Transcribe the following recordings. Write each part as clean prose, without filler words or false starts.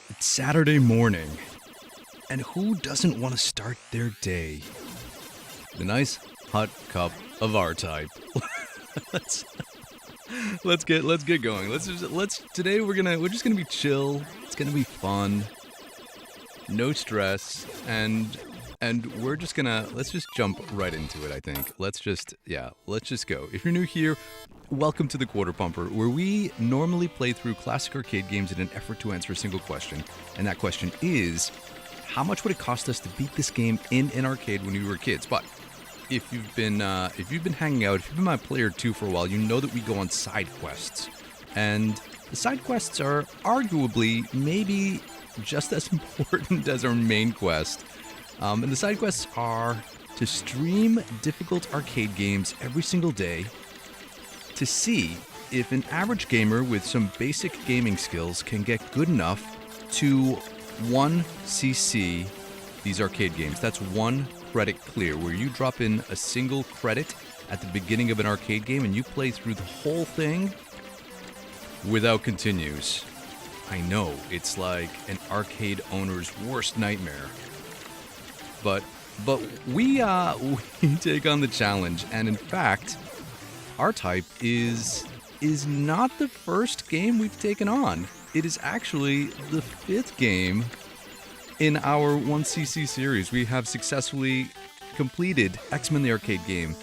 It's Saturday morning, and who doesn't want to start their day with a nice hot cup of RType? let's let's get going. Today we're just gonna be chill. It's gonna be fun, no stress, and let's just jump right into it. I think let's just go. If you're new here, welcome to the Quarter Pumper, where we normally play through classic arcade games in an effort to answer a single question, and that question is, how much would it cost us to beat this game in an arcade when we were kids? But if you've been hanging out, if you've been my player 2 for a while, you know that we go on side quests, and the side quests are arguably maybe just as important as our main quest. And the side quests are to stream difficult arcade games every single day, to see if an average gamer with some basic gaming skills can get good enough to 1cc these arcade games. That's 1 credit clear, where you drop in a single credit at the beginning of an arcade game and you play through the whole thing without continues. I know, it's like an arcade owner's worst nightmare. But we take on the challenge, and in fact, RType is not the first game we've taken on. It is actually the 5th game in our 1cc series. We have successfully completed X-Men the arcade game,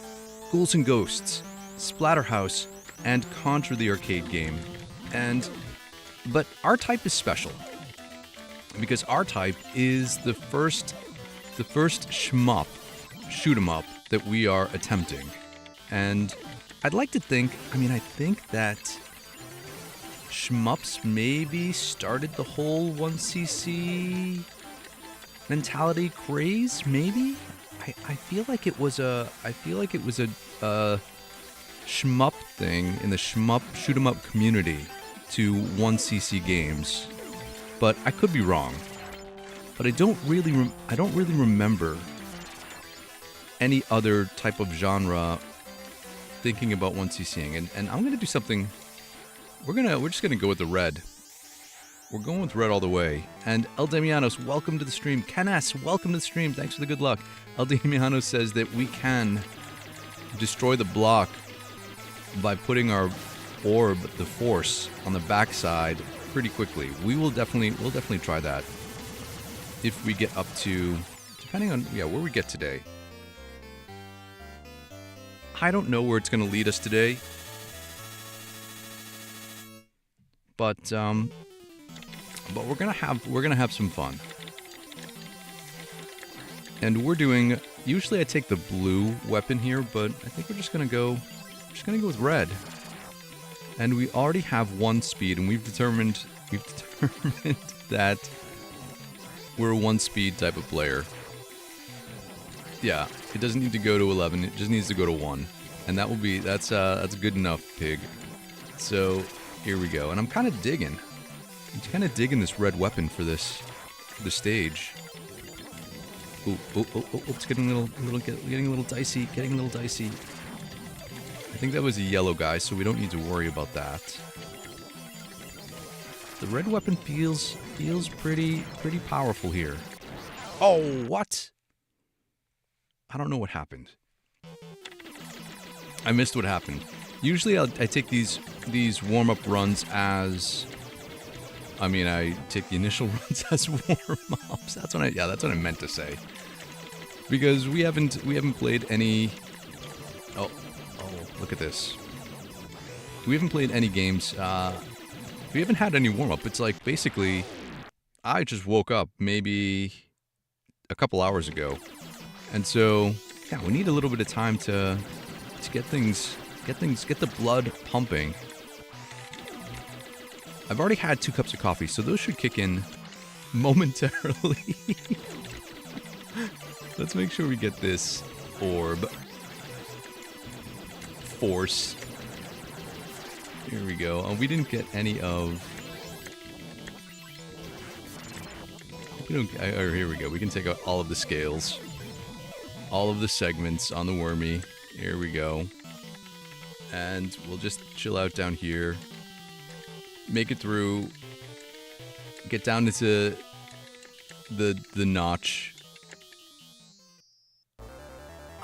Ghouls N Ghosts, Splatterhouse, and Contra the arcade game. But RType is special because RType is the first shmup, shoot 'em up that we are attempting. And I'd like to think, I think that shmups maybe started the whole 1cc mentality craze, maybe? I feel like it was a shmup thing in the shmup shoot 'em up community to 1cc games. But I could be wrong. But I don't really remember any other type of genre thinking about 1ccing, and I'm gonna do something. We're just gonna go with the red. We're going with red all the way. And El Damianos, welcome to the stream. Ken S, welcome to the stream. Thanks for the good luck. El Damianos says that we can destroy the block by putting our orb, the force, on the backside pretty quickly. We'll definitely try that if we get up to, depending on where we get today. I don't know where it's going to lead us today, but we're gonna have some fun. And we're doing. Usually I take the blue weapon here, but I think we're just gonna go with red. And we already have 1 speed, and we've determined that we're a 1 speed type of player. Yeah, it doesn't need to go to 11, it just needs to go to 1. And that's good enough, pig. So, here we go. And I'm kind of digging this red weapon for the stage. Ooh, it's getting a little dicey, I think that was a yellow guy, so we don't need to worry about that. The red weapon feels pretty powerful here. Oh, what? I don't know what happened. I missed what happened. Usually I take these warm-up runs as... I take the initial runs as warm-ups. That's what I meant to say. Because we haven't played any... Oh, look at this. We haven't played any games, we haven't had any warm-up. It's like, basically, I just woke up maybe a couple hours ago. And so, yeah, we need a little bit of time to get the blood pumping. I've already had 2 cups of coffee, so those should kick in momentarily. Let's make sure we get this orb. Force. Here we go. Oh, we didn't get any of... here we go. We can take out all of the scales. All of the segments on the wormy. Here we go. And we'll just chill out down here. Make it through get down into the notch.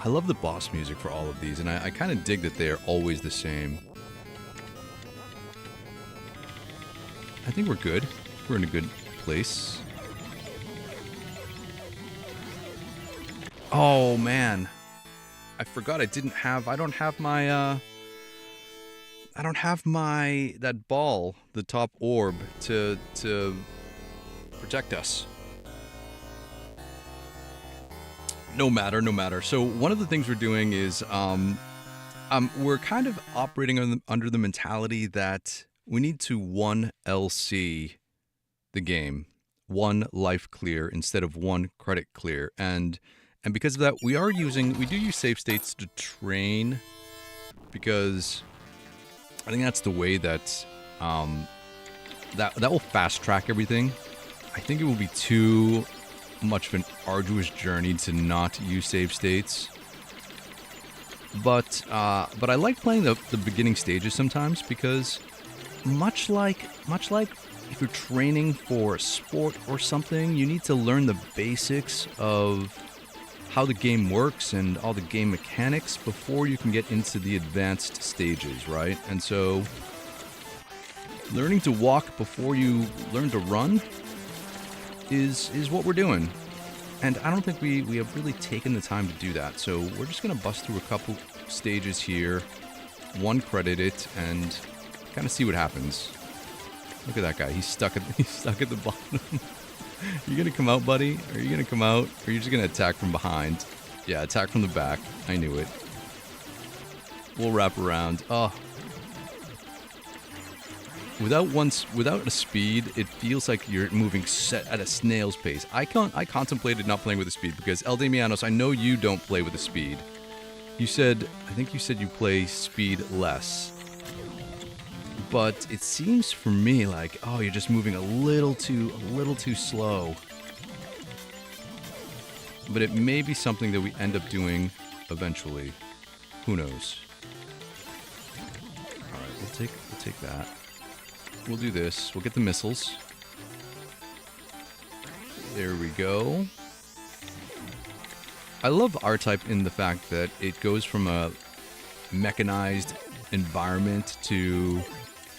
I love the boss music for all of these, and I kind of dig that they are always the same. I think we're good. We're in a good place. Oh, man. I forgot I don't have my, that ball, the top orb, to protect us. No matter. So one of the things we're doing is, we're kind of operating under the mentality that we need to 1 LC the game, 1 life clear instead of 1 credit clear, and because of that, we do use save states to train, because I think that's the way that that will fast track everything. I think it will be too much of an arduous journey to not use save states. But I like playing the beginning stages sometimes, because much like if you're training for a sport or something, you need to learn the basics of how the game works and all the game mechanics before you can get into the advanced stages, right? And so learning to walk before you learn to run is what we're doing. And I don't think we have really taken the time to do that. So we're just going to bust through a couple stages here, 1 credit it, and kind of see what happens. Look at that guy. He's stuck at the bottom. You gonna come out, buddy? Are you gonna come out? Or are you just gonna attack from behind? Yeah, attack from the back. I knew it. We'll wrap around. Oh. Without a speed, it feels like you're moving set at a snail's pace. I contemplated not playing with a speed because El Damianos, I know you don't play with a speed. I think you said you play speed less. But it seems for me like, oh, you're just moving a little too slow. But it may be something that we end up doing eventually. Who knows? All right, we'll take that. We'll do this. We'll get the missiles. There we go. I love RType in the fact that it goes from a mechanized environment to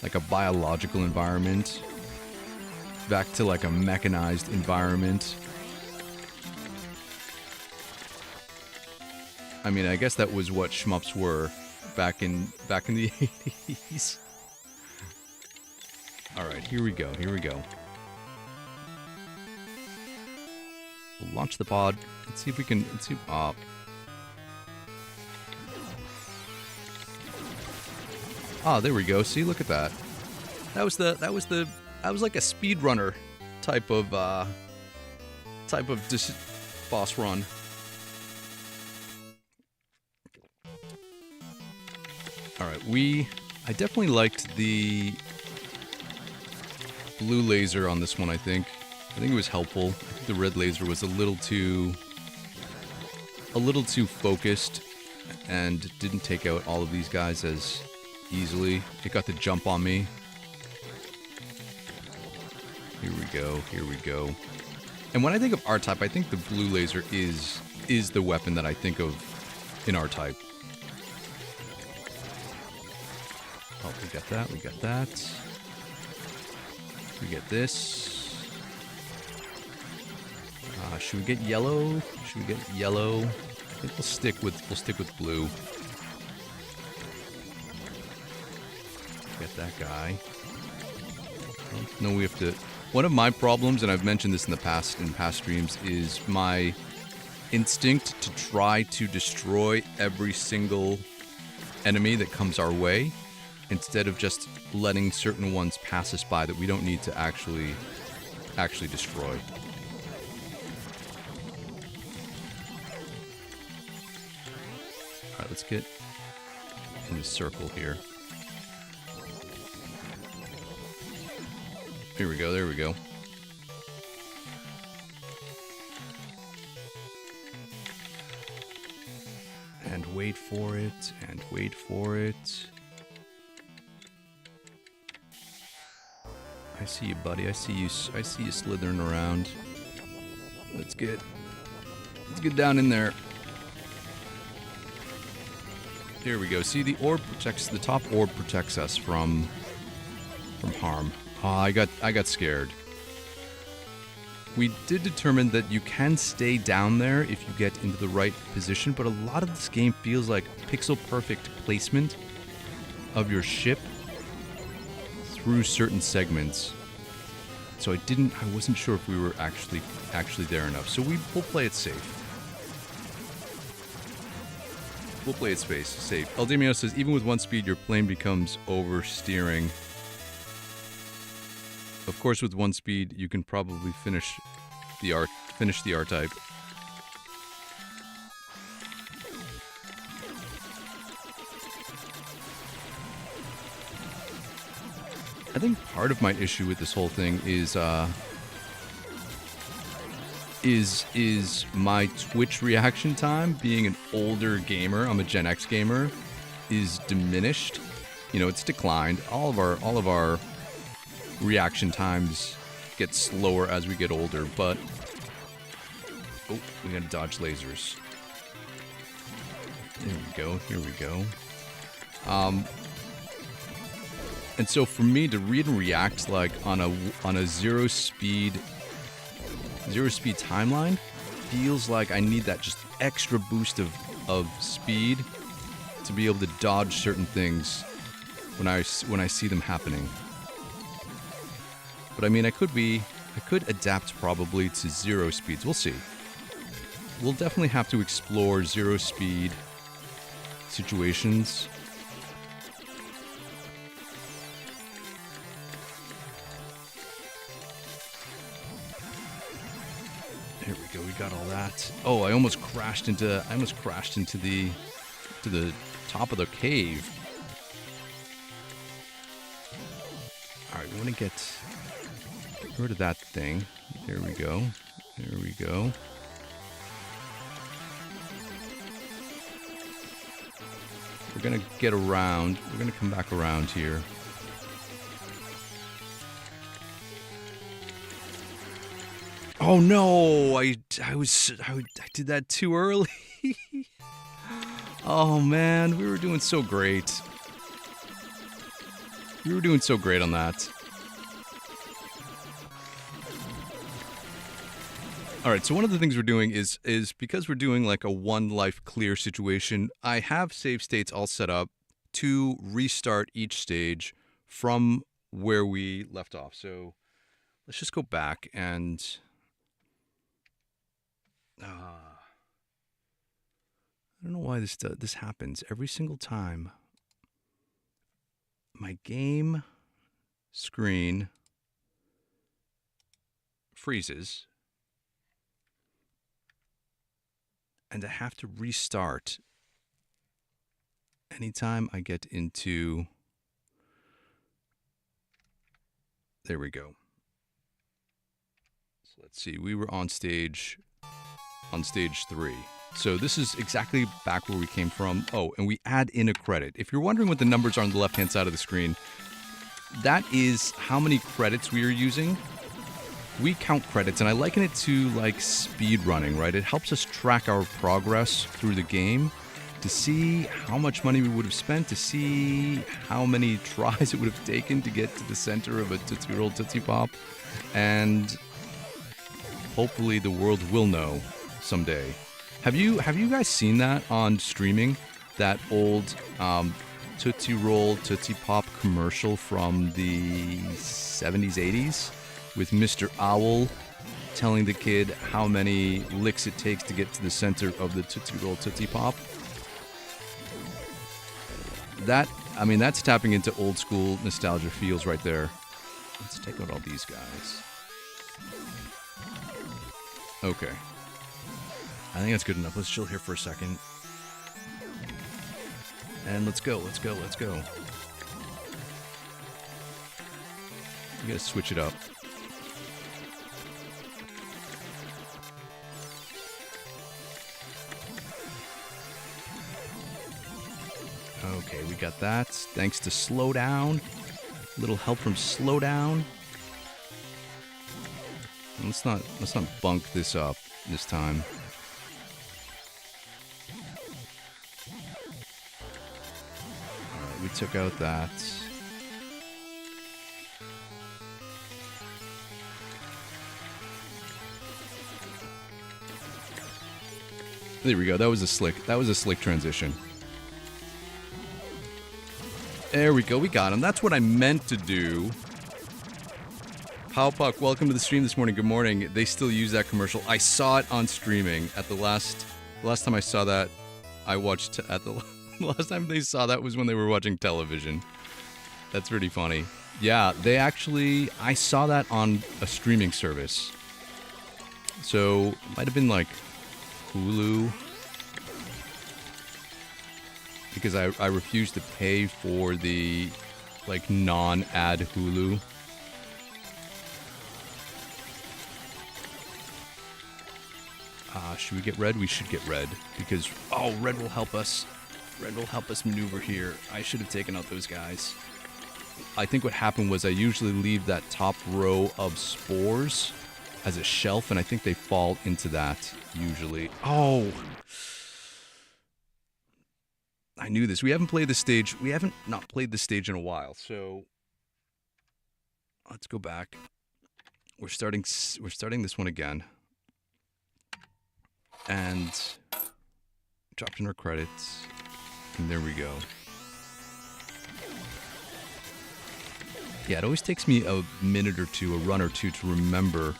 like a biological environment, back to like a mechanized environment. I mean, I guess that was what shmups were back in the 80s. All right, here we go. We'll launch the pod. Let's see if we can. Ah, there we go. See, look at that. That was like a speedrunner type of boss run. All right, I definitely liked the blue laser on this one. I think it was helpful. I think the red laser was a little too focused and didn't take out all of these guys as easily. It got the jump on me. Here we go. And when I think of RType, I think the blue laser is the weapon that I think of in RType. Oh, we got that. We get this. Should we get yellow? I think we'll stick with blue. Get that guy. No, we have to. One of my problems, and I've mentioned this in past streams, is my instinct to try to destroy every single enemy that comes our way, instead of just letting certain ones pass us by that we don't need to actually destroy. All right, let's get in the circle here. Here we go, there we go. And wait for it, I see you, buddy. I see you slithering around. Let's get down in there. There we go. See, the top orb protects us from harm. Oh, I got scared. We did determine that you can stay down there if you get into the right position, but a lot of this game feels like pixel perfect placement of your ship through certain segments. So I wasn't sure if we were actually there enough. So we'll play it safe. We'll play it safe. El Damio says, even with 1 speed, your plane becomes oversteering. Of course, with 1 speed, you can probably finish the RType. I think part of my issue with this whole thing is my Twitch reaction time. Being an older gamer, I'm a Gen X gamer, is diminished. You know, it's declined. All of our reaction times get slower as we get older, but oh, we gotta dodge lasers. There we go. Here we go. And so for me to read and react like on a zero speed timeline feels like I need that just extra boost of speed to be able to dodge certain things when I see them happening. But I mean, I could adapt probably to 0 speeds. We'll see. We'll definitely have to explore 0 speed situations. There we go. We got all that. Oh, I almost crashed into the top of the cave. All right, we want to get rid of that thing. There we go. There we go. We're gonna get around. We're gonna come back around here. Oh no! I did that too early. Oh man, we were doing so great. We were doing so great on that. Alright, so one of the things we're doing is because we're doing like a 1 life clear situation, I have save states all set up to restart each stage from where we left off. So let's just go back and I don't know why this happens every single time. My game screen freezes. And I have to restart anytime I get into... There we go. So let's see. We were on stage 3. So this is exactly back where we came from. Oh, and we add in a credit. If you're wondering what the numbers are on the left-hand side of the screen, that is how many credits we are using. We count credits, and I liken it to like speed running, right? It helps us track our progress through the game to see how much money we would have spent, to see how many tries it would have taken to get to the center of a Tootsie Roll Tootsie Pop, and hopefully the world will know someday. Have you guys seen that on streaming? That old Tootsie Roll Tootsie Pop commercial from the 70s, 80s? With Mr. Owl telling the kid how many licks it takes to get to the center of the Tootsie Roll Tootsie Pop. That's tapping into old school nostalgia feels right there. Let's take out all these guys. Okay. I think that's good enough. Let's chill here for a second. And let's go. We gotta switch it up. Okay, we got that. Thanks to Slowdown. A little help from Slowdown. Let's not bunk this up this time. Alright, we took out that. There we go. That was a slick transition. There we go. We got him. That's what I meant to do. Powpuck, welcome to the stream this morning. Good morning. They still use that commercial. I saw it on streaming at the last time I saw that. I watched at the last time they saw that was when they were watching television. That's pretty funny. Yeah, I saw that on a streaming service. So, it might have been like Hulu, because I refused to pay for the like non-ad Hulu. Should we get red? We should get red because red will help us. Red will help us maneuver here. I should have taken out those guys. I think what happened was I usually leave that top row of spores as a shelf, and I think they fall into that usually. Oh, I knew this. We haven't played this stage. We haven't not played this stage in a while, so let's go back. We're starting this one again, and dropped in our credits, and there we go. Yeah, it always takes me a minute or two, a run or two, to remember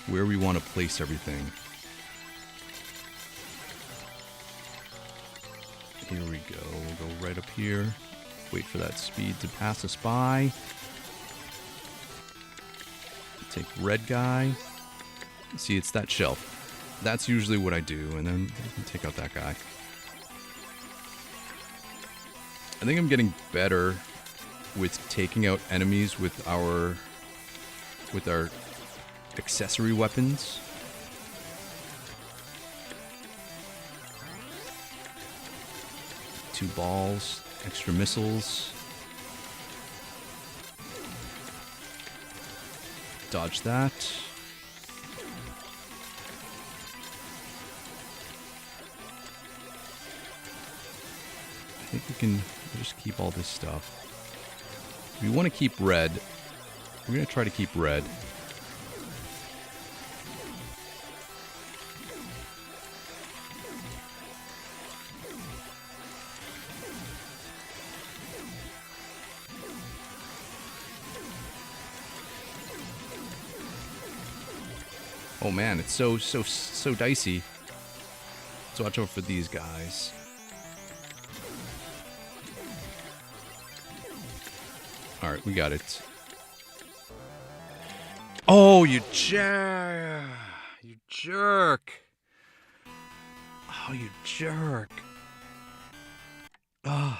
where we want to place everything. Here we go. We'll go right up here. Wait for that speed to pass us by. Take red guy. See, it's that shelf. That's usually what I do, and then I can take out that guy. I think I'm getting better with taking out enemies with our accessory weapons. Two balls, extra missiles. Dodge that. I think we can just keep all this stuff. We want to keep red. We're going to try to keep red. Oh man, it's so dicey. Let's watch out for these guys. Alright, we got it. Oh, you jerk! You jerk! Oh, you jerk! Oh,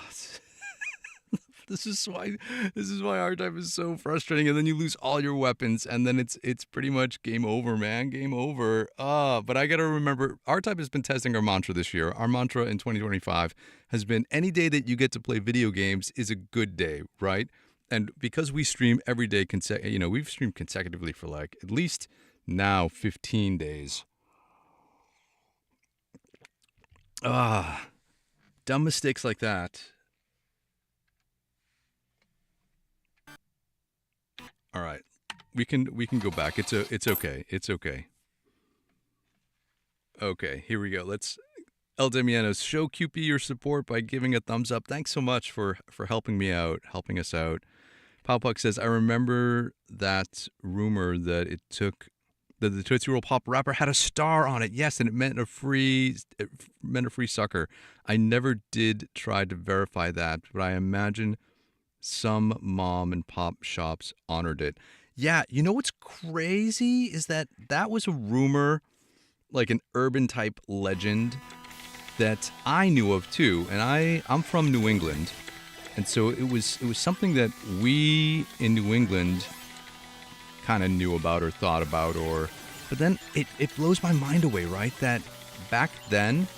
this is why RType is so frustrating, and then you lose all your weapons, and then it's pretty much game over, man. Game over. But I gotta remember, RType has been testing our mantra this year. Our mantra in 2025 has been, any day that you get to play video games is a good day, right? And because we stream every day, we've streamed consecutively for like at least now 15 days. Dumb mistakes like that. All right, we can go back. It's okay. It's okay. Okay, here we go. Let's El Demianos, show QP your support by giving a thumbs up. Thanks so much for helping me out, helping us out. Powpuck says, I remember that rumor that the Tootsie Roll Pop wrapper had a star on it. Yes, and it meant a free sucker. I never did try to verify that, but I imagine some mom and pop shops honored it. Yeah, you know what's crazy is that was a rumor, like an urban type legend that I knew of too, and I'm from New England. And so it was something that we in New England kind of knew about or thought about, but then it blows my mind away, right? That back then,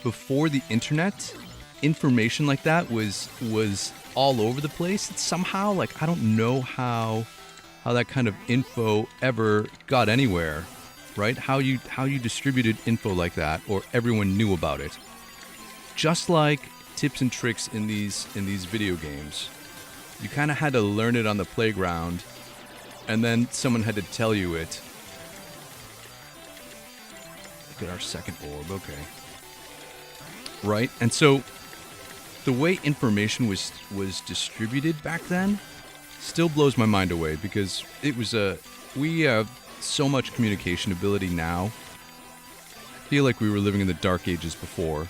before the internet, information like that was all over the place. It's somehow, like, I don't know how how that kind of info ever got anywhere, right? How you distributed info like that, or everyone knew about it. Just like tips and tricks in these video games, you kind of had to learn it on the playground, and then someone had to tell you it. Look at our second orb. Okay, right. And so the way information was distributed back then still blows my mind away, because it was we have so much communication ability now. I feel like we were living in the dark ages before.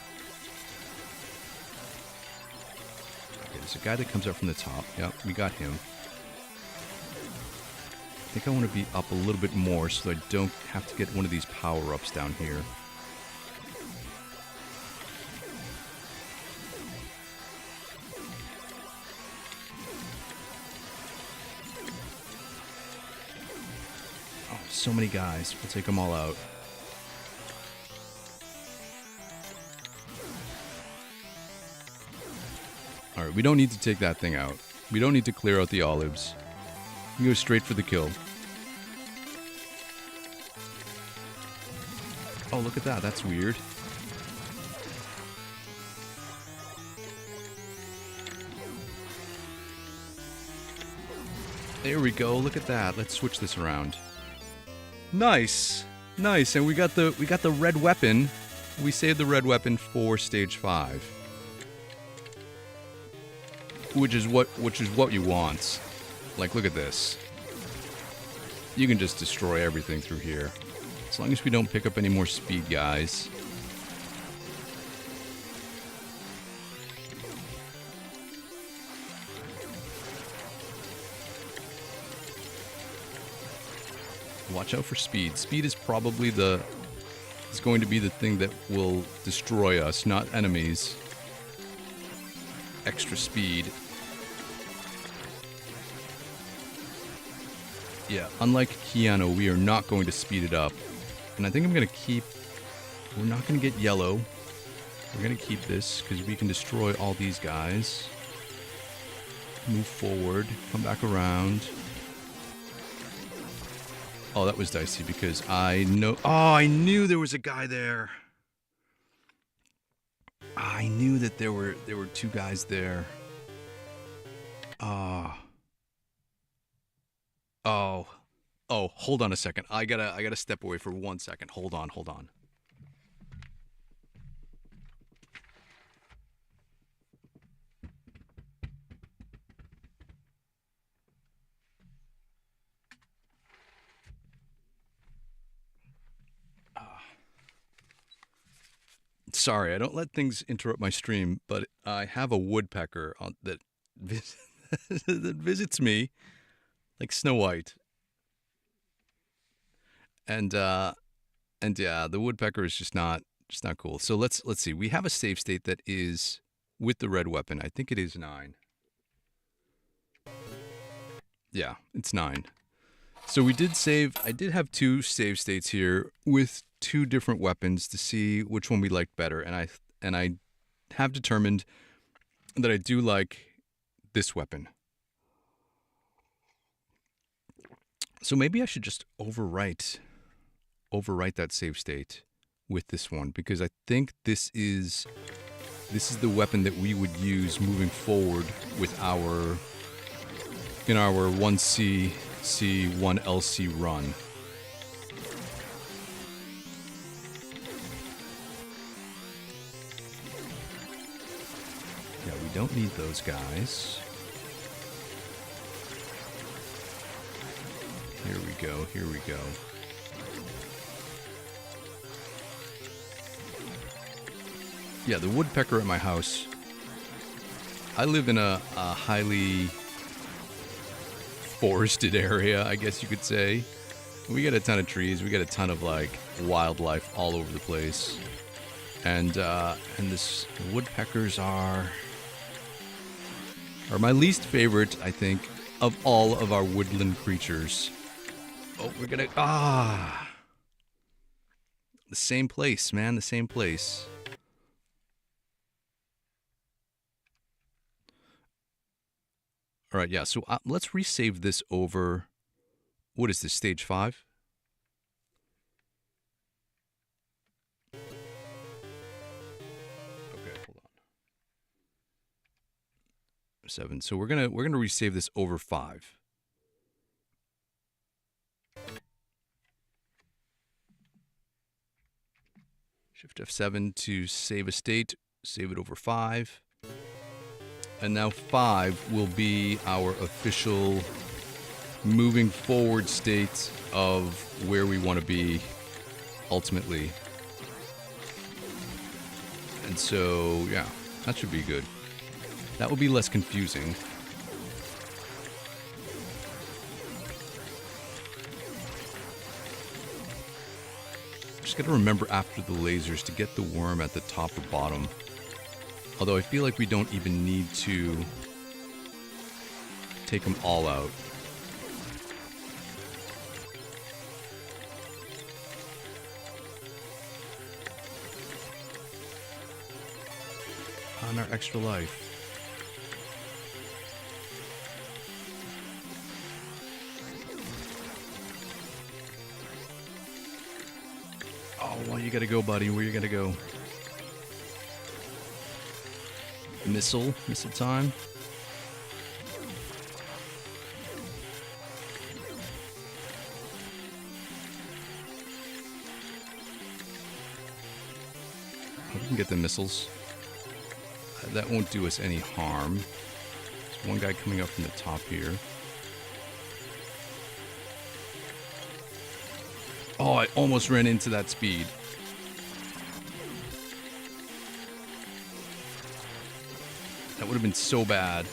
Okay, there's a guy that comes up from the top. Yep, we got him. I think I want to be up a little bit more so I don't have to get one of these power-ups down here. So many guys. We'll take them all out. Alright, we don't need to take that thing out. We don't need to clear out the olives. We go straight for the kill. Oh, look at that. That's weird. There we go. Look at that. Let's switch this around. Nice, nice, and we got the red weapon. We saved the red weapon for stage 5, which is what you want. Like, look at this. You can just destroy everything through here, as long as we don't pick up any more speed guys. Watch out for speed. Speed is probably is going to be the thing that will destroy us, not enemies. Extra speed. Yeah, unlike Keanu, we are not going to speed it up. And I think I'm going to keep... We're not going to get yellow. We're going to keep this, because we can destroy all these guys. Move forward. Come back around. Oh, that was dicey because I know... Oh, I knew there was a guy there. I knew that there were 2 guys there. Oh, hold on a second. I gotta step away for 1 second. Hold on. Sorry, I don't let things interrupt my stream, but I have a woodpecker that that visits me like Snow White. And yeah, the woodpecker is just not cool. So let's see. We have a save state that is with the red weapon. I think it is 9. Yeah, it's 9. So we did save. I did have 2 save states here with 2 different weapons to see which one we liked better, and I have determined that I do like this weapon. So maybe I should just overwrite that save state with this one, because I think this is the weapon that we would use moving forward with our 1C 1LC run. Yeah, we don't need those guys. Here we go. Yeah, the woodpecker at my house. I live in a highly forested area, I guess you could say. We got a ton of trees. We got a ton of like wildlife all over the place, and this woodpeckers are my least favorite, I think, of all of our woodland creatures. Oh, we're gonna the same place, man. The same place. All right, yeah. So let's resave this over What is this, stage 5? Okay, hold on. 7. So we're gonna resave this over 5. Shift F7 to save a state, save it over 5. And now 5 will be our official moving forward state of where we want to be ultimately. And so, yeah, that should be good. That will be less confusing. Just got to remember after the lasers to get the worm at the top or bottom. Although I feel like we don't even need to take them all out. On our extra life. Oh, well, you gotta go, buddy. Where you gotta go? Missile time. Oh, we can get the missiles. That won't do us any harm. There's one guy coming up from the top here. Oh, I almost ran into that speed. That would have been so bad.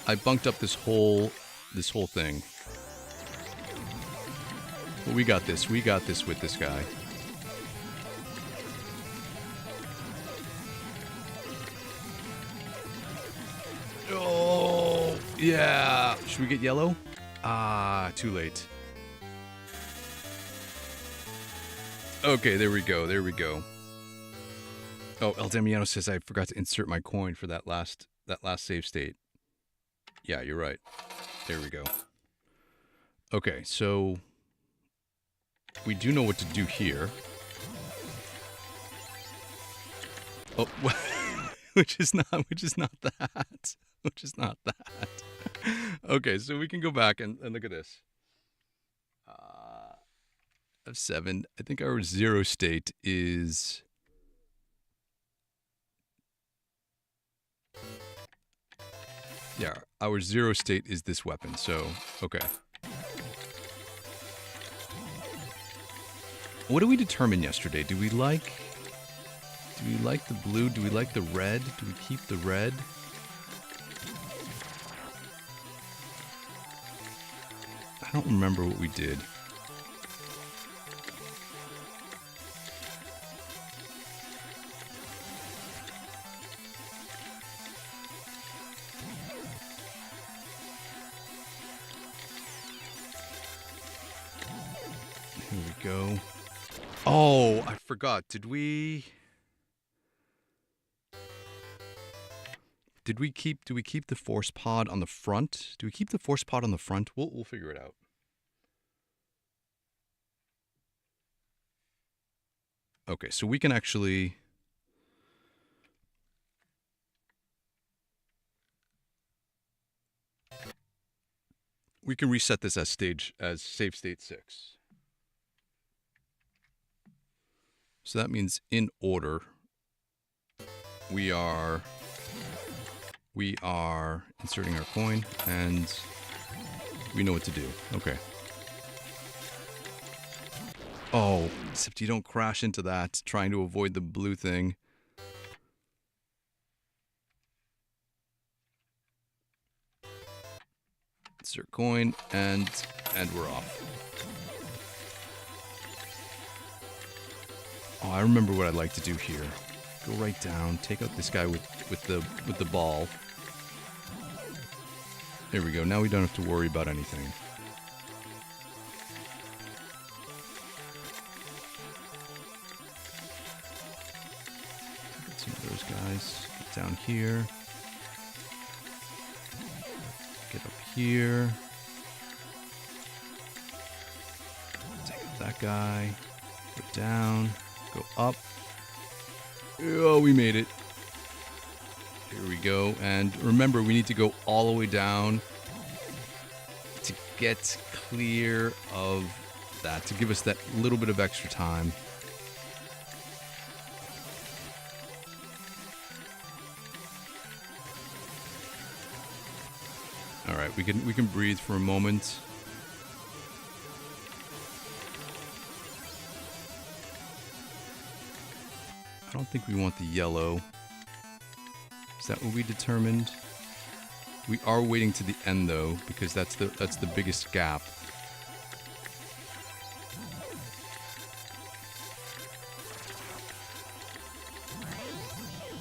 I bunked up this whole thing. But we got this. We got this with this guy. Oh, yeah. Should we get yellow? Ah, too late. Okay, there we go. There we go. Oh, El Damiano says I forgot to insert my coin for that last save state. Yeah, you're right. There we go. Okay, so we do know what to do here. Oh, which is not that. Which is not that. Okay, so we can go back and look at this. F7. I think our 0 state is... Yeah, our 0 state is this weapon, so, okay. What did we determine yesterday? Do we like the blue? Do we like the red? Do we keep the red? I don't remember what we did. Here we go. Oh, I forgot. Did we keep the force pod on the front? Do we keep the force pod on the front? We'll figure it out. Okay, so we can actually reset this as save state 6. So that means in order we are inserting our coin and we know what to do. Okay. Oh, except you don't crash into that trying to avoid the blue thing. Insert coin and we're off. Oh, I remember what I'd like to do here. Go right down, take out this guy with the ball. There we go. Now we don't have to worry about anything. Get some of those guys. Get down here. Get up here. that guy. Go down. Go up. Oh, we made it. Here we go. And remember, we need to go all the way down to get clear of that, to give us that little bit of extra time. All right, we can breathe for a moment. I don't think we want the yellow. Is that what we determined? We are waiting to the end though, because that's the biggest gap.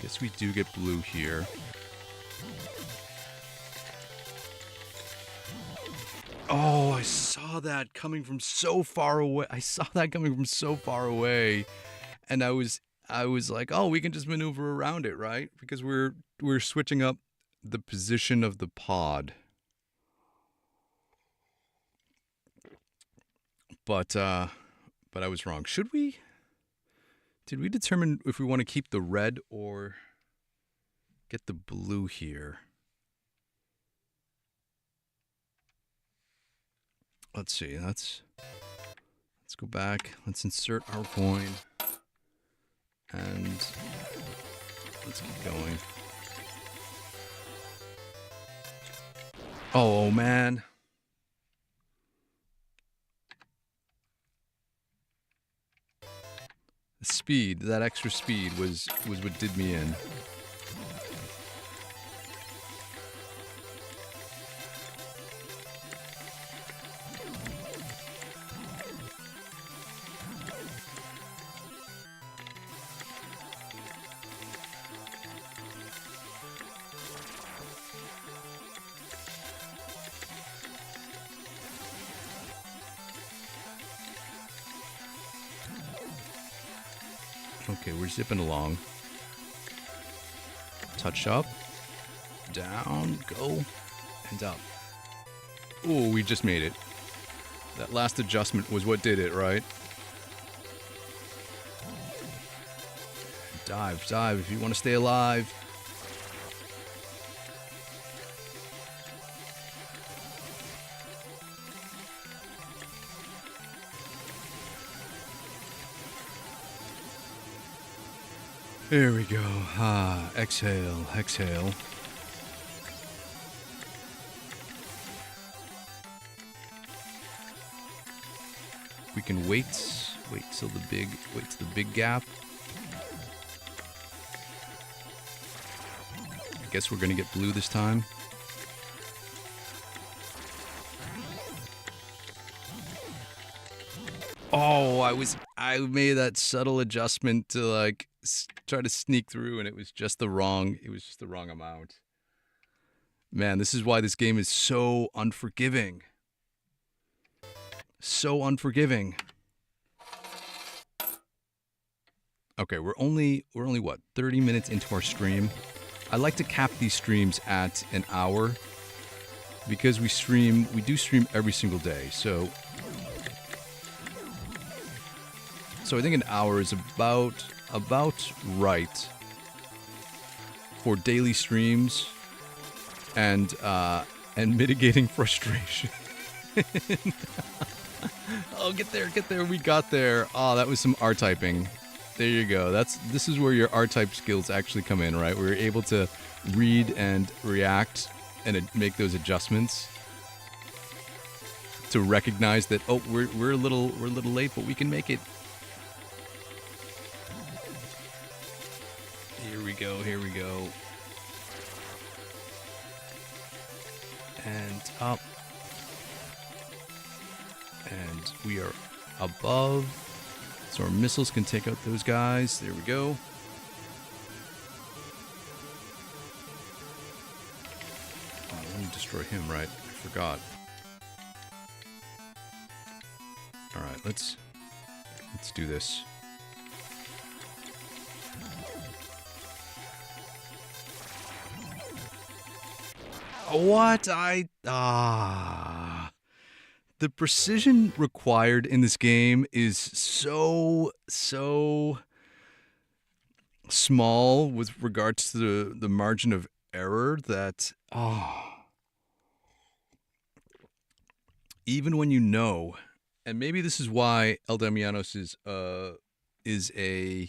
Guess we do get blue here. Oh, I saw that coming from so far away. And I was like, oh, we can just maneuver around it, right? Because we're switching up the position of the pod. But I was wrong. Did we determine if we want to keep the red or get the blue here? Let's see. Let's go back. Let's insert our coin. And let's keep going. Oh, man. The speed, that extra speed was what did me in. Okay, we're zipping along. Touch up. Down. Go. And up. Oh, we just made it. That last adjustment was what did it, right? Dive, dive if you want to stay alive. There we go. Ah, exhale, exhale. We can wait till the big gap. I guess we're gonna get blue this time. Oh, I made that subtle adjustment to like try to sneak through, and it was just the wrong amount. Man, this is why this game is so unforgiving. So unforgiving. Okay, we're only what, 30 minutes into our stream. I like to cap these streams at an hour because we do stream every single day. So I think an hour is about right for daily streams and mitigating frustration. Oh, get there, we got there. Oh, that was some R-typing. There you go. This is where your R-type skills actually come in, right? We're able to read and react and make those adjustments to recognize that, oh, we're a little late, but we can make it. Here we go. And up. And we are above. So our missiles can take out those guys. There we go. Oh, I want to destroy him, right? I forgot. Alright, let's do this. What? The precision required in this game is so small with regards to the margin of error that even when you know, and maybe this is why El Damianos is a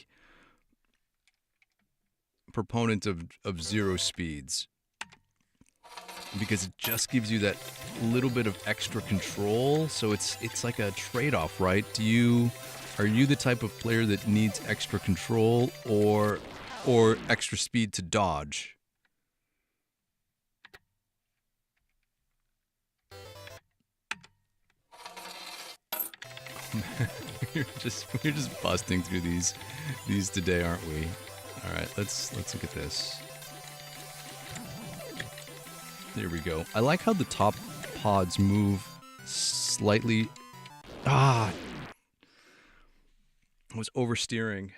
proponent of zero speeds, because it just gives you that little bit of extra control. So it's like a trade-off, right? Are you the type of player that needs extra control or extra speed to dodge? we're just busting through these today, aren't we? All right, let's look at this. There we go. I like how the top pods move slightly. I was oversteering.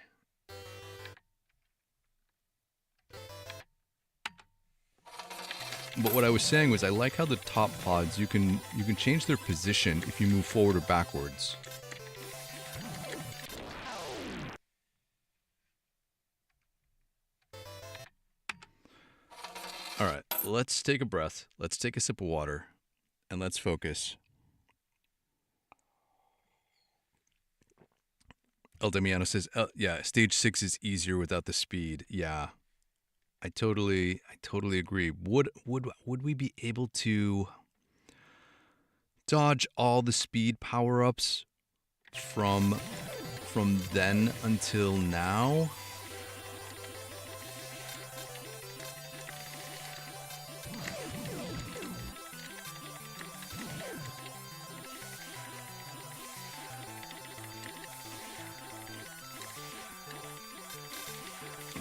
But what I was saying was I like how the top pods, you can change their position if you move forward or backwards. All right, let's take a breath. Let's take a sip of water and let's focus. El Damiano says, yeah, stage 6 is easier without the speed. Yeah. I totally agree. Would we be able to dodge all the speed power-ups from then until now?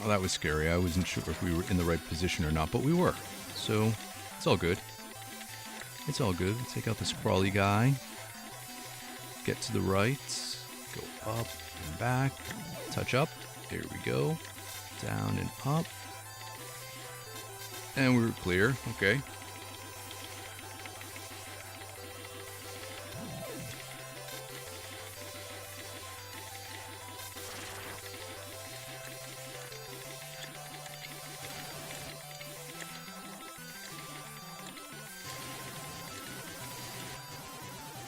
Oh, that was scary. I wasn't sure if we were in the right position or not, but we were. So, it's all good. It's all good. Take out this crawly guy. Get to the right. Go up and back. Touch up. There we go. Down and up. And we were clear. Okay.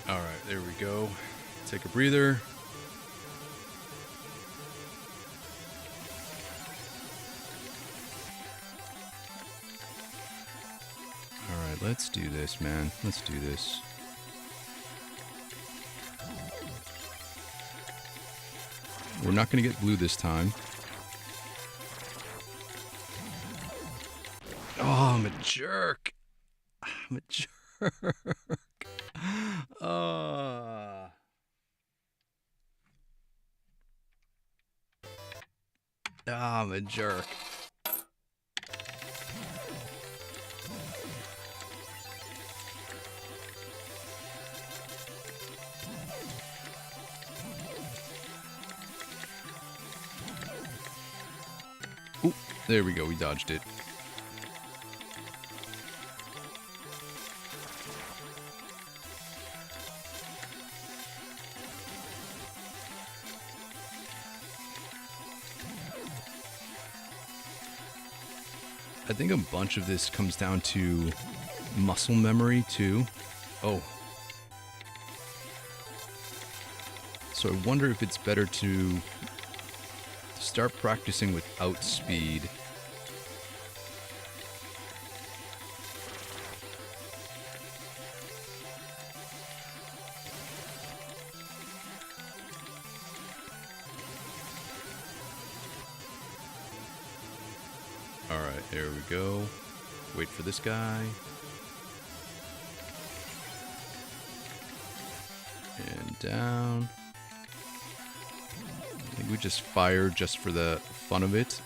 All right, there we go. Take a breather. All right, let's do this, man. Let's do this. We're not going to get blue this time. Oh, I'm a jerk. I'm a jerk. I'm a jerk. Ooh, there we go. We dodged it. I think a bunch of this comes down to muscle memory, too. Oh. So I wonder if it's better to start practicing without speed. Alright, there we go. Wait for this guy. And down. I think we just fire just for the fun of it.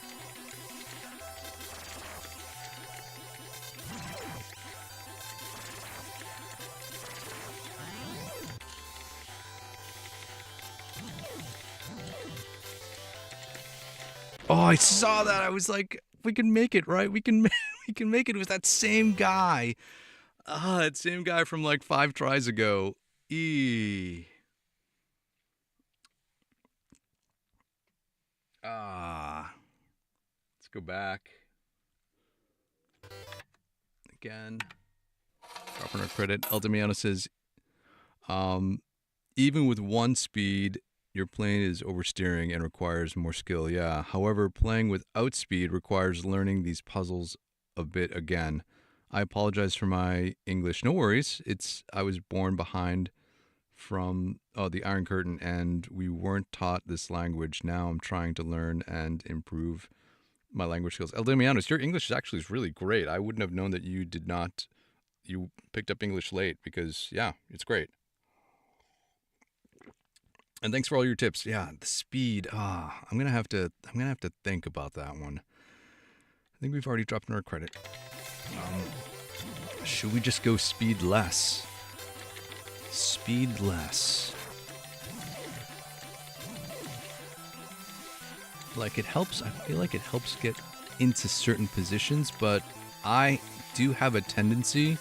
Oh, I saw that. I was like, we can make it, right? We can make it. It was that same guy. That same guy from like 5 tries ago. E. Ah. Let's go back. Again. Dropping our credit. El Damiano says, even with one speed, your plane is oversteering and requires more skill. Yeah. However, playing without speed requires learning these puzzles a bit again. I apologize for my English. No worries. I was born behind from the Iron Curtain, and we weren't taught this language. Now I'm trying to learn and improve my language skills. El Damianos, your English is really great. I wouldn't have known that you picked up English late, because yeah, it's great. And thanks for all your tips. Yeah, the speed. I'm gonna have to think about that one. I think we've already dropped in our credit. Should we just go speed less? Speed less. Like, it helps. I feel like it helps get into certain positions, but I do have a tendency,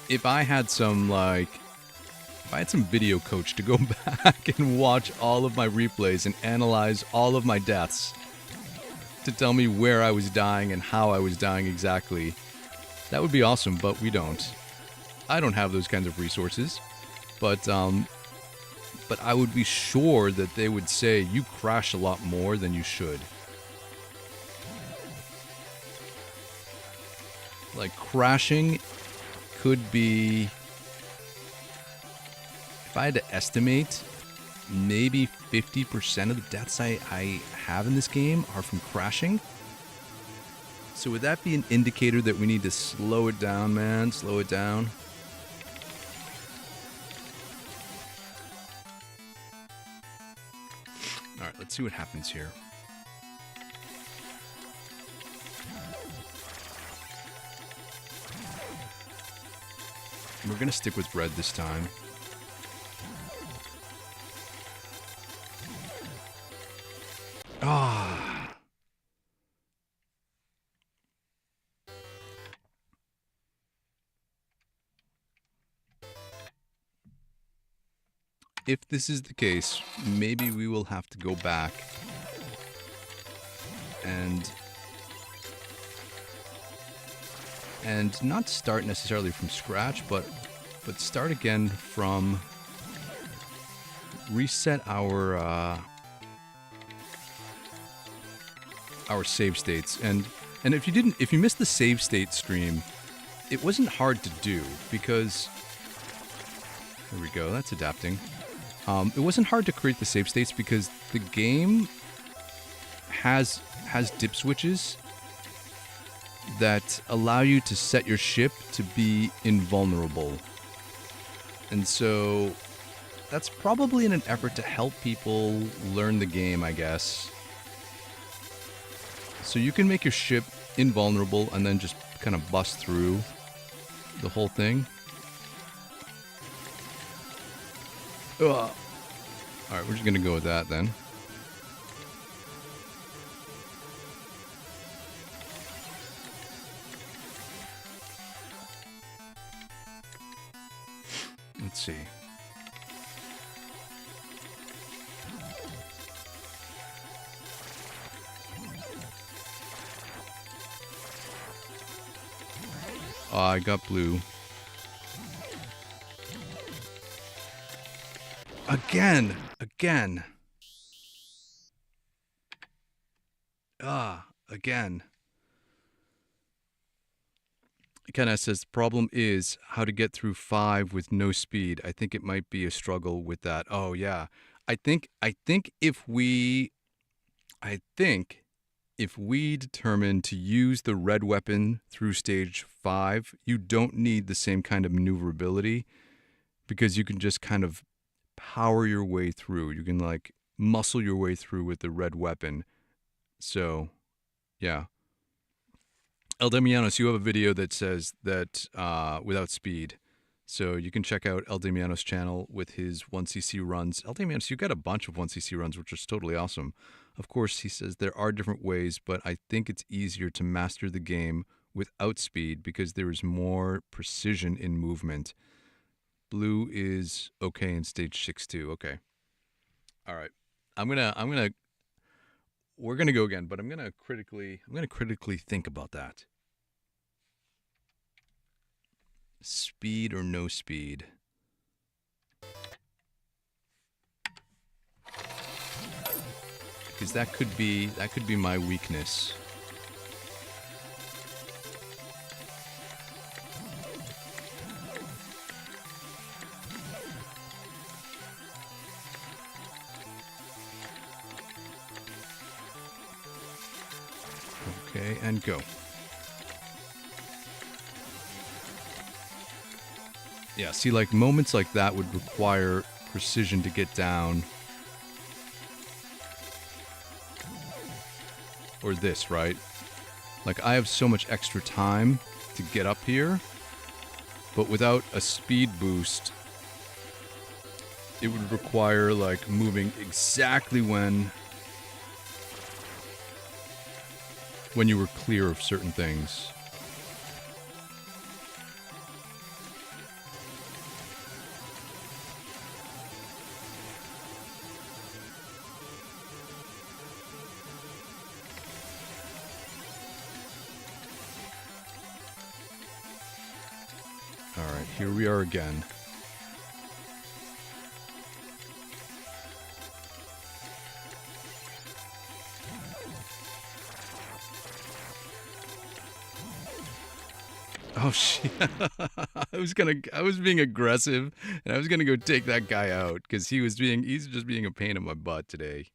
if I had some video coach to go back and watch all of my replays and analyze all of my deaths to tell me where I was dying and how I was dying exactly, that would be awesome, but we don't. I don't have those kinds of resources, but I would be sure that they would say you crash a lot more than you should. Like, crashing could be, if I had to estimate, maybe 50% of the deaths I have in this game are from crashing. So would that be an indicator that we need to slow it down, man? Slow it down. Alright, let's see what happens here. We're gonna stick with red this time. Ah. If this is the case, maybe we will have to go back and not start necessarily from scratch, but start again from, reset our save states. And if you missed the save state stream, it wasn't hard to do, because there we go, that's adapting. It wasn't hard to create the save states because the game has dip switches that allow you to set your ship to be invulnerable. And so that's probably in an effort to help people learn the game, I guess. So you can make your ship invulnerable and then just kind of bust through the whole thing. Ugh. Alright, we're just gonna go with that then. Let's see. Oh, I got blue. Again. Again. Kenna says the problem is how to get through 5 with no speed. I think it might be a struggle with that. Oh yeah. I think if we determine to use the red weapon through stage 5, you don't need the same kind of maneuverability, because you can just kind of power your way through. You can like muscle your way through with the red weapon. So, yeah. El Damianos, you have a video that says that without speed. So you can check out El Damianos' channel with his 1cc runs. El Damianos, you got a bunch of 1cc runs, which is totally awesome. Of course, he says there are different ways, but I think it's easier to master the game without speed because there is more precision in movement. Blue is okay in stage 6 too. Okay. All right. We're gonna go again, but I'm gonna critically think about that. Speed or no speed? Because that could be my weakness. Okay, and go. Yeah, see, like, moments like that would require precision to get down. Or this, right? Like, I have so much extra time to get up here, but without a speed boost, it would require, like, moving exactly when you were clear of certain things. Alright, here we are again. Oh shit. I was being aggressive and I was gonna go take that guy out because he's just being a pain in my butt today.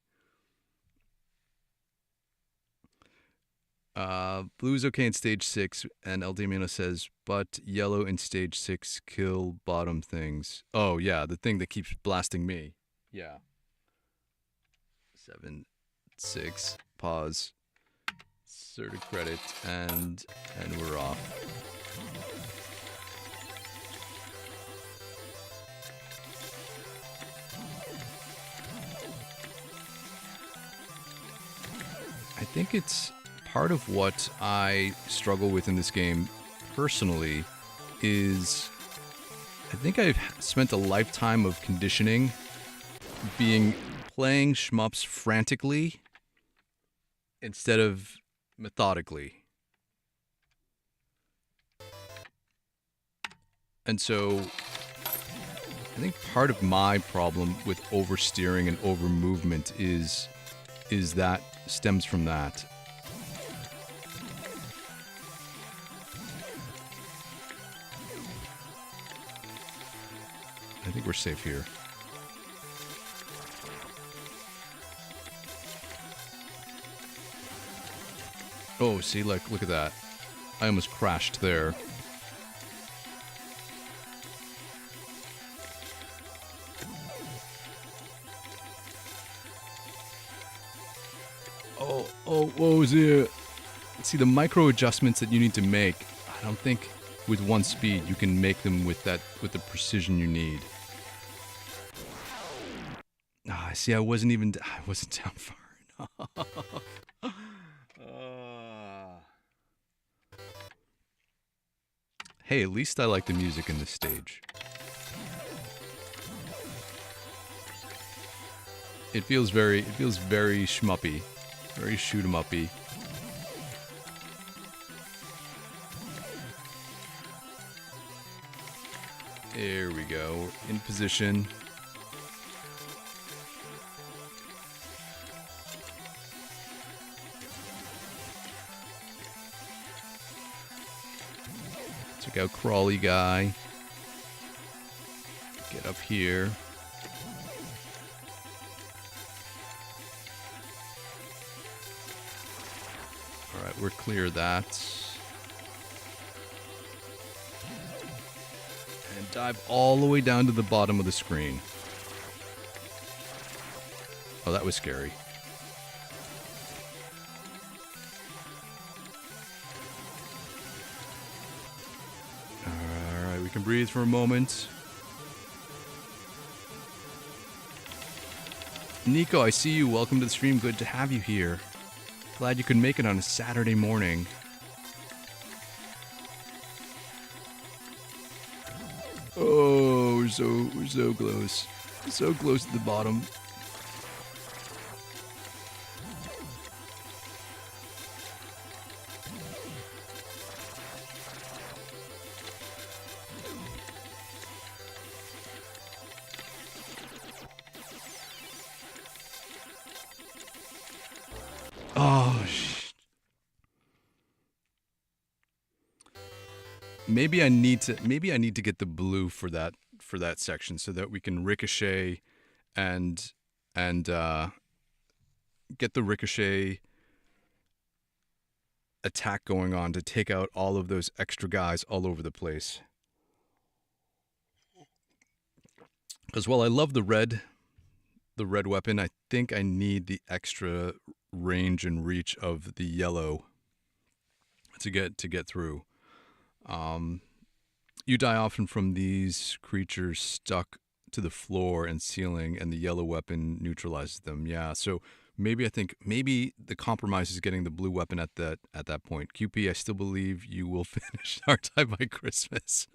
Blue's okay in stage 6, and El Demino says, but yellow in stage 6 kill bottom things. Oh yeah, the thing that keeps blasting me. Yeah. 7, 6, pause. Insert a credit, and we're off. I think it's part of what I struggle with in this game personally is I think I've spent a lifetime of conditioning playing shmups frantically instead of methodically. And so I think part of my problem with oversteering and over movement is that stems from that. I think we're safe here. Oh, see, like, look at that. I almost crashed there. Whoa, there. See, the micro adjustments that you need to make, I don't think with one speed you can make them with the precision you need. Ah, see, I wasn't down far enough. Hey, at least I like the music in this stage. It feels very shmuppy. Very shoot 'em uppy. There we go. In position. Check out Crawly Guy. Get up here. Alright, we're clear of that. And dive all the way down to the bottom of the screen. Oh, that was scary. Alright, we can breathe for a moment. Nico, I see you. Welcome to the stream. Good to have you here. Glad you could make it on a Saturday morning. Oh, we're so close. So close to the bottom. Oh, maybe I need to get the blue for that section so that we can ricochet and get the ricochet attack going on to take out all of those extra guys all over the place. As well, I love the red weapon. I think I need the extra range and reach of the yellow to get through. You die often from these creatures stuck to the floor and ceiling, and the yellow weapon neutralizes them. Yeah, so maybe the compromise is getting the blue weapon at that point. QP, I still believe you will finish RType by Christmas.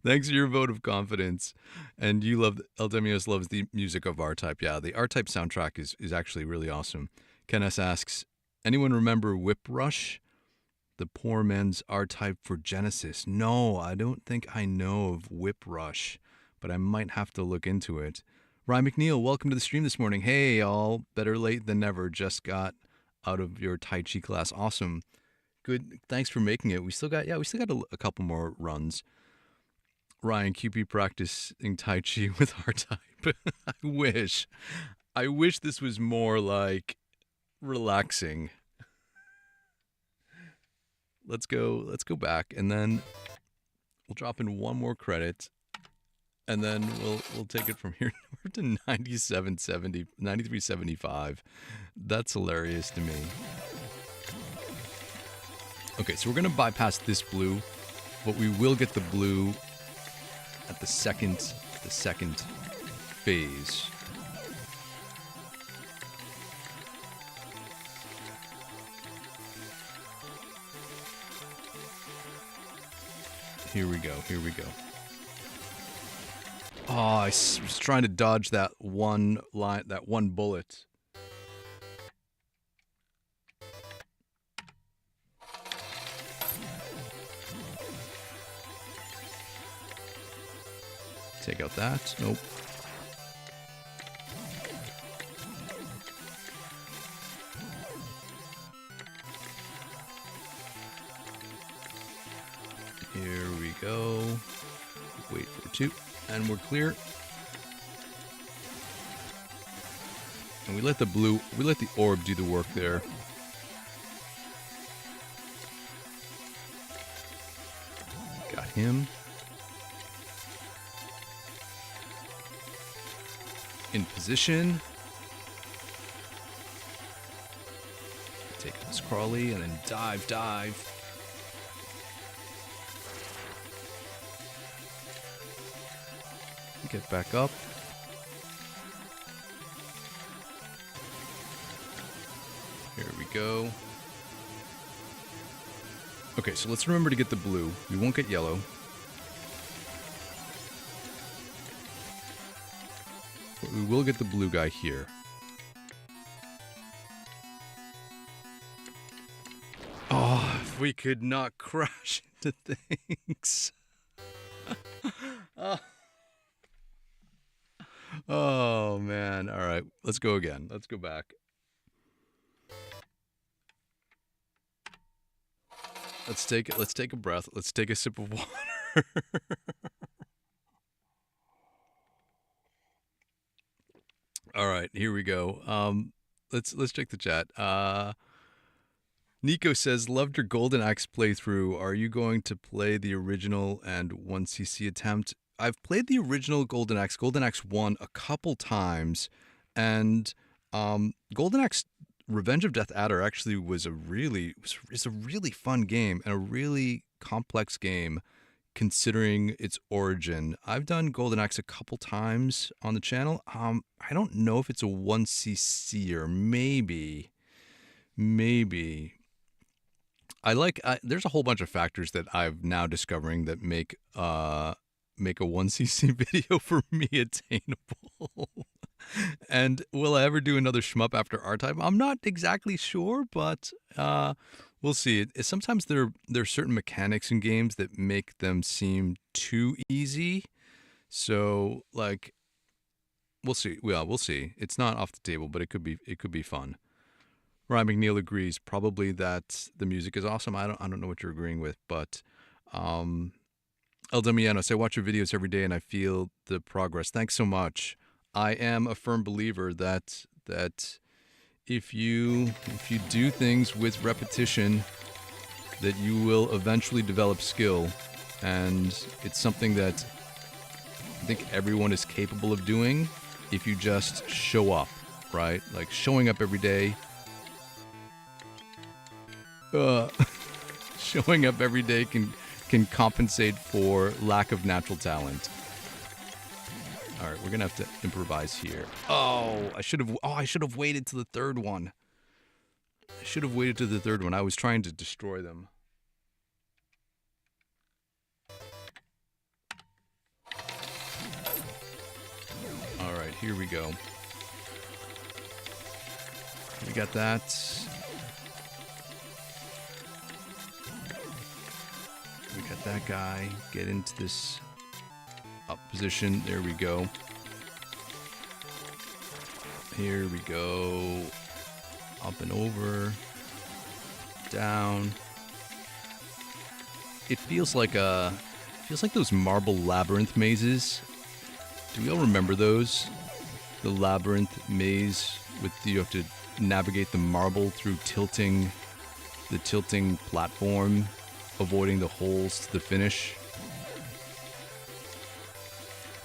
Thanks for your vote of confidence. And you love LWS loves the music of RType. Yeah, the RType soundtrack is actually really awesome. Ken S asks, anyone remember Whip Rush? The poor man's RType for Genesis. No, I don't think I know of Whip Rush, but I might have to look into it. Ryan McNeil, welcome to the stream this morning. Hey, all. Better late than never. Just got out of your Tai Chi class. Awesome. Good. Thanks for making it. We still got a couple more runs. Ryan, QP practicing Tai Chi with RType. I wish this was more like relaxing. Let's go back, and then we'll drop in one more credit, and then we'll take it from here to 93.75. That's hilarious to me. Okay, so we're gonna bypass this blue, but we will get the blue at the second phase. Here we go. Oh, I was trying to dodge that one bullet. Take out that. Nope. Here we go. Wait for 2. And we're clear. And we let the orb do the work there. Got him. In position. Take this Crawley and then dive. Get back up. Here we go. Okay, so let's remember to get the blue. We won't get yellow. But we will get the blue guy here. Oh, if we could not crash into things. Oh, man. All right. Let's go again. Let's go back. Let's take a breath. Let's take a sip of water. All right. Here we go. Let's check the chat. Nico says, loved your Golden Axe playthrough. Are you going to play the original and 1cc attempt? I've played the original Golden Axe 1 a couple times, and Golden Axe Revenge of Death Adder actually is a really fun game and a really complex game considering its origin. I've done Golden Axe a couple times on the channel. I don't know if it's a 1cc or maybe. There's a whole bunch of factors that I've now discovering that make make a 1cc video for me attainable. And will I ever do another shmup after RType? I'm not exactly sure, but we'll see. Sometimes there are certain mechanics in games that make them seem too easy. So like, we'll see. Well, we'll see. It's not off the table, but it could be fun. Ryan McNeil agrees probably that the music is awesome. I don't know what you're agreeing with, but El Demianos, I watch your videos every day and I feel the progress. Thanks so much. I am a firm believer that if you do things with repetition, that you will eventually develop skill, and it's something that I think everyone is capable of doing if you just show up, right? Like showing up every day. Showing up every day can compensate for lack of natural talent. All right, we're gonna have to improvise here. Oh, I should have waited to the third one. I was trying to destroy them. All right, here we go. We got that. We got that guy. Get into this up position. There we go. Here we go. Up and over. Down. It feels like those marble labyrinth mazes. Do we all remember those? The labyrinth maze with you have to navigate the marble through the tilting platform, avoiding the holes to the finish.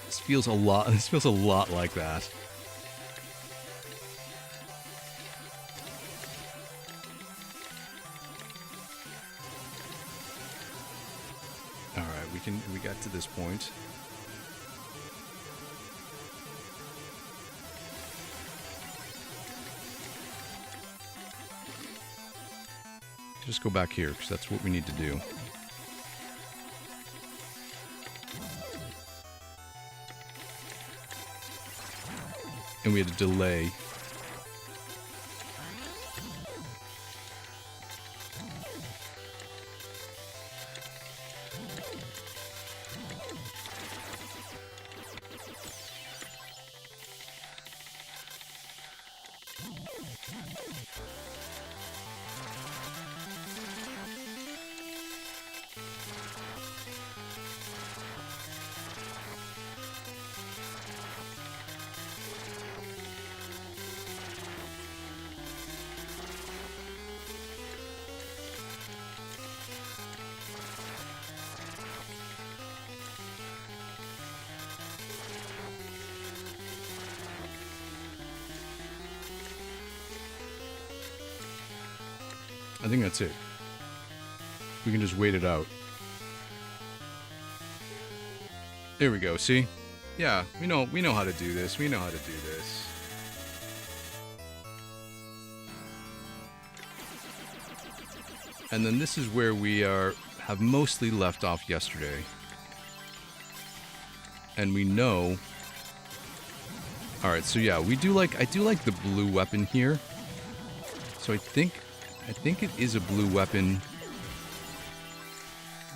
This feels a lot like that. All right, we got to this point. Just go back here, because that's what we need to do. And we had to delay. I think that's it. We can just wait it out. There we go, see? Yeah, we know how to do this. We know how to do this. And then this is where we have mostly left off yesterday. And we know. Alright, so yeah, I do like the blue weapon here. So I think it is a blue weapon.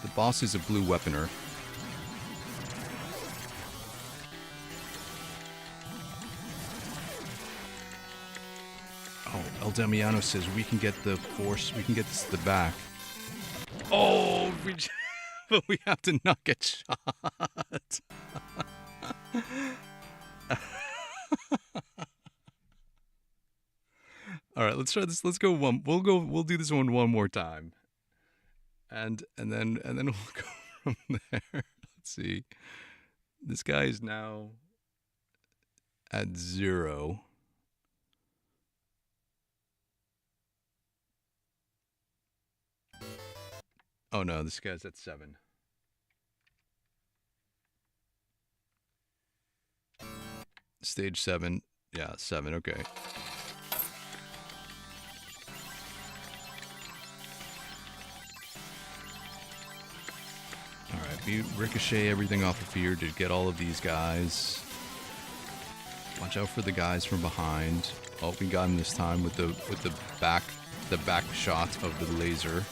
The boss is a blue weaponer. Oh, El Demiano says we can get the force, we can get this to the back. Oh, but we have to not get shot. All right, let's try this. Let's go one. We'll do this one more time, and then we'll go from there. Let's see. This guy is now at 0. Oh no, this guy's at 7. Stage 7. Yeah, 7. Okay. We ricochet everything off of here to get all of these guys. Watch out for the guys from behind. Oh, we got him this time with the back shot of the laser.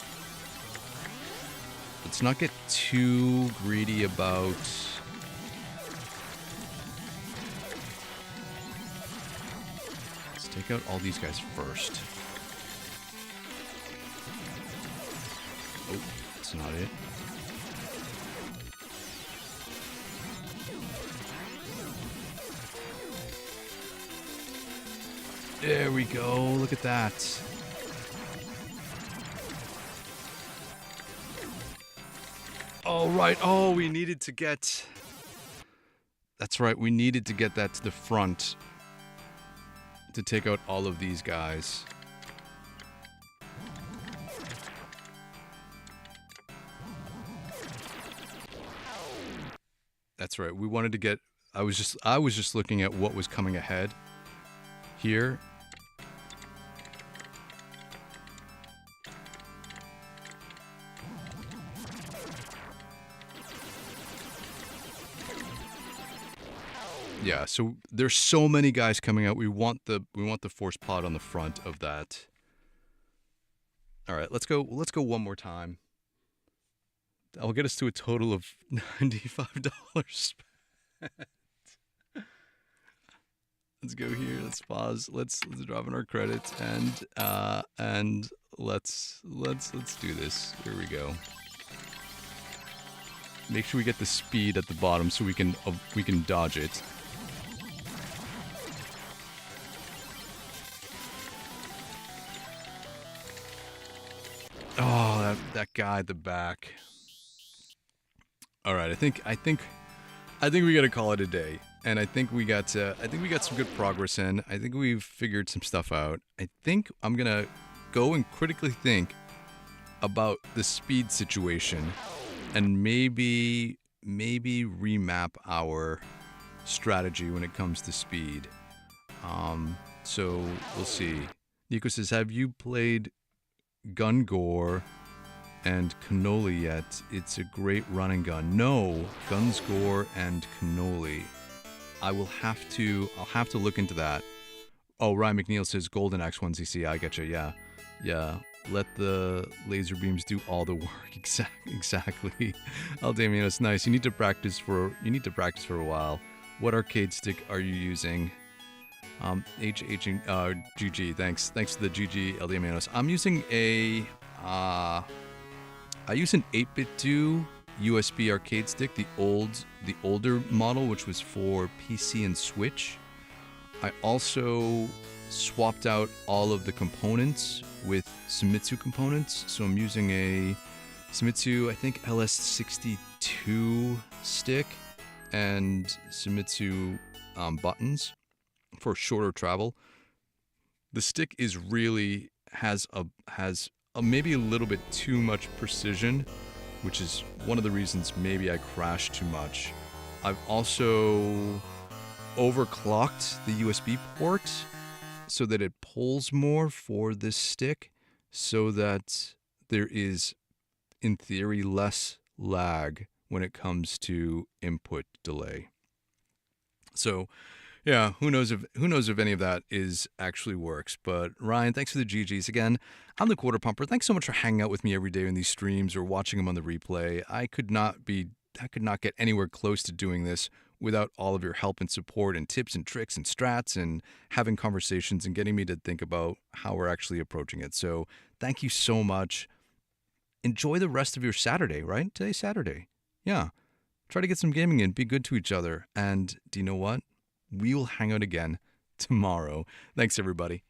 Let's not get too greedy about. Let's take out all these guys first. Oh, that's not it. There we go. Look at that. Oh, right. Oh, we needed to get... That's right. We needed to get that to the front to take out all of these guys. That's right. We wanted to get... I was just looking at what was coming ahead here. Yeah, so there's so many guys coming out. We want the force pod on the front of that. All right, let's go one more time. I'll get us to a total of $95 spent. Let's go here. Let's pause. Let's drop in our credits and let's do this. Here we go. Make sure we get the speed at the bottom so we can dodge it. Oh, that guy at the back. All right, I think we gotta call it a day, and I think we got some good progress in. I think we've figured some stuff out. I think I'm gonna go and critically think about the speed situation, and maybe remap our strategy when it comes to speed. So we'll see. Nico says, "Have you played Gun Gore and Cannoli yet? It's a great run and gun." No, Guns Gore and Cannoli. I'll have to look into that. Oh, Ryan McNeil says Golden X1ZC. I getcha. Yeah. Let the laser beams do all the work. Exactly. Oh, Damien, it's nice. You need to practice for a while. What arcade stick are you using? GG. Thanks for the GG LDManos. I'm using I use an 8BitDo USB arcade stick, the older model, which was for PC and Switch. I also swapped out all of the components with Seimitsu components, so I'm using a Seimitsu, I think LS62 stick and Seimitsu buttons for shorter travel. The stick is really has maybe a little bit too much precision, which is one of the reasons maybe I crashed too much. I've also overclocked the USB port so that it pulls more for this stick, so that there is, in theory, less lag when it comes to input delay. So, yeah, who knows if any of that actually works. But Ryan, thanks for the GGs again. I'm the Quarter Pumper. Thanks so much for hanging out with me every day in these streams or watching them on the replay. I could not get anywhere close to doing this without all of your help and support and tips and tricks and strats and having conversations and getting me to think about how we're actually approaching it. So thank you so much. Enjoy the rest of your Saturday, right? Today's Saturday. Yeah. Try to get some gaming in. Be good to each other. And do you know what? We will hang out again tomorrow. Thanks, everybody.